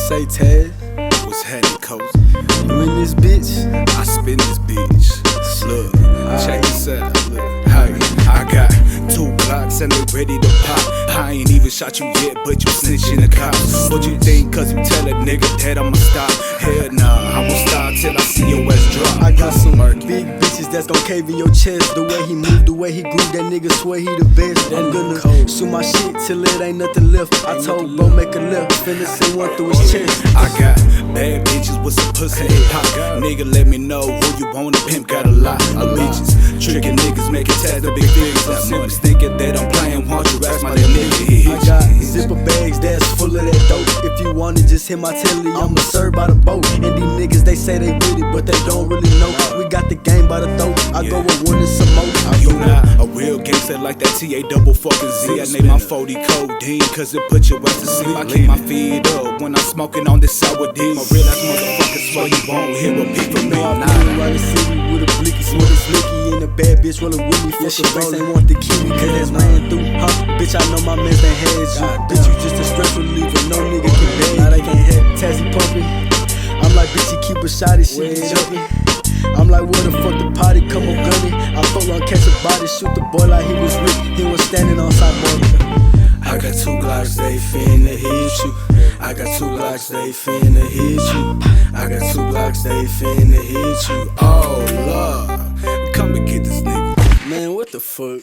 say, Taz? What's happening, coach? You in this bitch? I spin this bitch. Look, check this out. Look, hey, I got 2 Glocks and they ready to pop. I ain't even shot you yet, but you snitching the cops. What you think? Cause you tell a nigga that I'ma stop? Hell nah, I won't stop till I see your ass drop. I got some big bitches that's gon' cave in your chest. The way he move, the way he groove, that nigga swear he the best. I'm gonna shoot my shit till it ain't nothing left. I told bro make a left, finna send one through his chest. I got bad bitches with some pussy they pop. Nigga, let me know who you want. A pimp got a lot of bitches. Tricking niggas, making tats the big figures. I'm simply thinking that I'm playing. Won't you ask my little nigga? I got zipper bags that's full of that dope. If you want it, just hit my telly. I'ma serve by the boat. And these niggas, they say they with it, but they don't really know. We got the game by the throat. I go with one and some more. You not a real gangster like that TA double fucking Z. I name my 40 codeine, cause it put your ass to sleep. I keep my feet up when I'm smoking on this sour D. My real ass motherfucker swear you won't hear a peep from me. I'm rolling around the city with a blicky, smoking slicky, and a bad bitch rolling with me. Fuck a face, ain't want the kiwi, cause that's ran through. Huh? Bitch, I know my mans done had you. Bitch, you just a stress reliever, no nigga can beg. Now they can't have Tazzy pumping. I'm like, bitch, you keep a shot, this shit is jumping. I'm like, where the fuck the party come on gunning? I fuck on catch a body, shoot the boy like he was rich. He was standing on sideboard. I got 2 Glocks, they finna hit you. I got 2 Glocks, they finna hit you. I got 2 Glocks, they finna hit you. Oh Lord, come and get this nigga. Man, what the fuck?